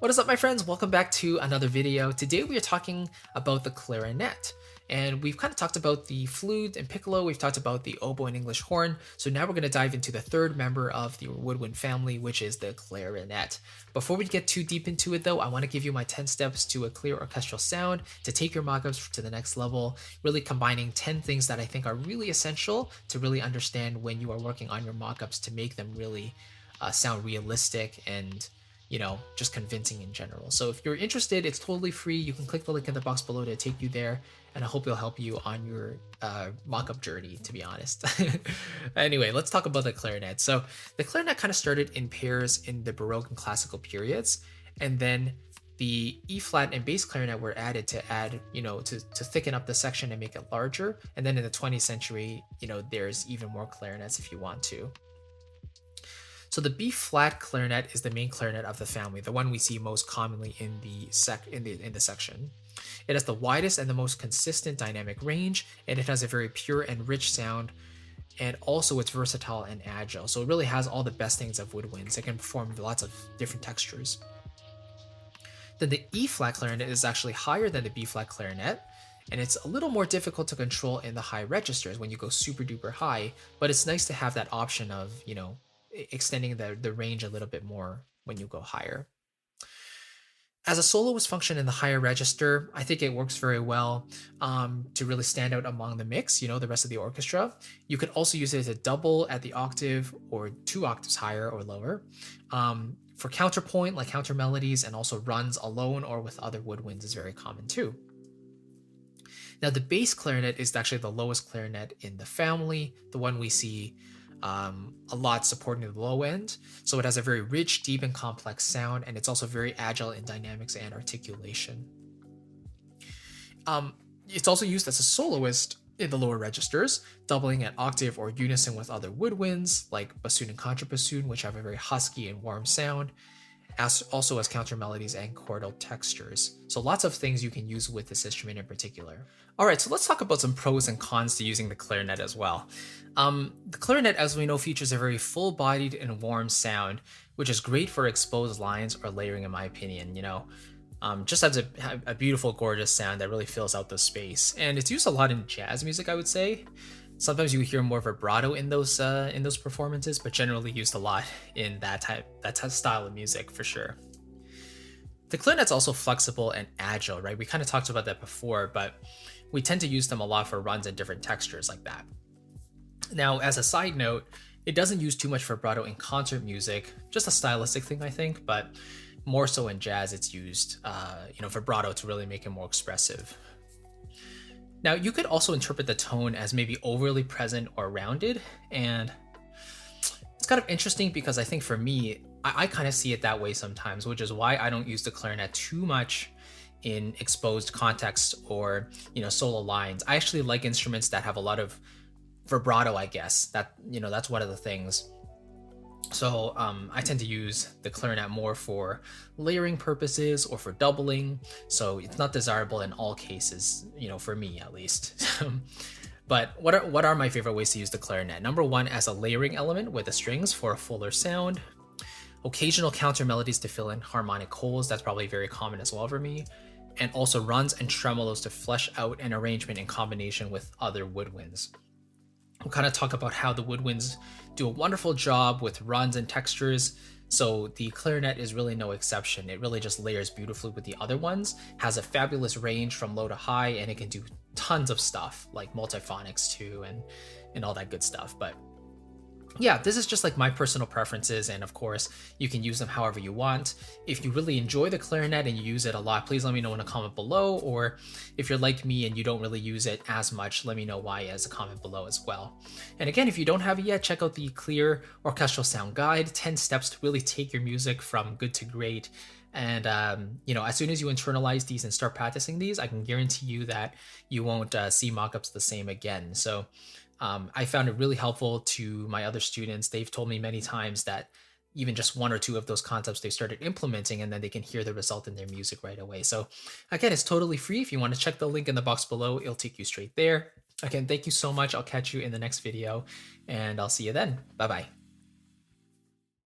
What is up, my friends? Welcome back to another video. Today we are talking about the clarinet. And we've kind of talked about the flute and piccolo, we've talked about the oboe and English horn, so now we're going to dive into the third member of the woodwind family, which is the clarinet. Before we get too deep into it though, I want to give you my 10 steps to a clear orchestral sound to take your mockups to the next level, really combining 10 things that I think are really essential to really understand when you are working on your mockups to make them really sound realistic and just convincing in general. So if you're interested, it's totally free. You can click the link in the box below to take you there, and I hope it'll help you on your mock-up journey, to be honest. Anyway, let's talk about the clarinet. So the clarinet kind of started in pairs in the Baroque and classical periods, and then the E flat and bass clarinet were added to add, to thicken up the section and make it larger. And then in the 20th century, there's even more clarinets if you want to. So the B flat clarinet is the main clarinet of the family, the one we see most commonly in the section. It has the widest and the most consistent dynamic range, and it has a very pure and rich sound, and also it's versatile and agile. So it really has all the best things of woodwinds. It can perform lots of different textures. Then the E flat clarinet is actually higher than the B flat clarinet, and it's a little more difficult to control in the high registers when you go super duper high, but it's nice to have that option of, extending the range a little bit more when you go higher. As a soloist function in the higher register, I think it works very well to really stand out among the mix, the rest of the orchestra. You could also use it as a double at the octave or 2 octaves higher or lower. For counterpoint, like counter melodies, and also runs alone or with other woodwinds is very common too. Now the bass clarinet is actually the lowest clarinet in the family, the one we see a lot supporting the low end. So it has a very rich, deep, and complex sound, and it's also very agile in dynamics and articulation. It's also used as a soloist in the lower registers, doubling at octave or unison with other woodwinds like bassoon and contrabassoon, which have a very husky and warm sound, also as counter melodies and chordal textures. So lots of things you can use with this instrument in particular. All right, so let's talk about some pros and cons to using the clarinet as well. The clarinet, as we know, features a very full-bodied and warm sound, which is great for exposed lines or layering, in my opinion. Just has a beautiful, gorgeous sound that really fills out the space, and it's used a lot in jazz music, I would say. Sometimes you hear more vibrato in those performances, but generally used a lot in that style of music for sure. The clarinet's also flexible and agile, right? We kind of talked about that before, but we tend to use them a lot for runs and different textures like that. Now, as a side note, it doesn't use too much vibrato in concert music, just a stylistic thing, I think, but more so in jazz, it's used, vibrato to really make it more expressive. Now, you could also interpret the tone as maybe overly present or rounded, and it's kind of interesting because I think for me, I kind of see it that way sometimes, which is why I don't use the clarinet too much in exposed context or, solo lines. I actually like instruments that have a lot of vibrato, I guess. That's one of the things. So I tend to use the clarinet more for layering purposes or for doubling. So it's not desirable in all cases, for me at least. But what are my favorite ways to use the clarinet? Number one, as a layering element with the strings for a fuller sound. Occasional counter melodies to fill in harmonic holes. That's probably very common as well for me. And also runs and tremolos to flesh out an arrangement in combination with other woodwinds. We'll kind of talk about how the woodwinds do a wonderful job with runs and textures, so the clarinet is really no exception. It really just layers beautifully with the other ones, has a fabulous range from low to high, and it can do tons of stuff, like multiphonics too, and all that good stuff. But yeah, this is just like my personal preferences, and of course, you can use them however you want. If you really enjoy the clarinet and you use it a lot, please let me know in a comment below, or if you're like me and you don't really use it as much, let me know why as a comment below as well. And again, if you don't have it yet, check out the Clear Orchestral Sound Guide, 10 steps to really take your music from good to great. And as soon as you internalize these and start practicing these, I can guarantee you that you won't see mockups the same again. So I found it really helpful to my other students. They've told me many times that even just 1 or 2 of those concepts they started implementing, and then they can hear the result in their music right away. So again, it's totally free. If you want to check the link in the box below, it'll take you straight there. Again, thank you so much. I'll catch you in the next video, and I'll see you then. Bye-bye.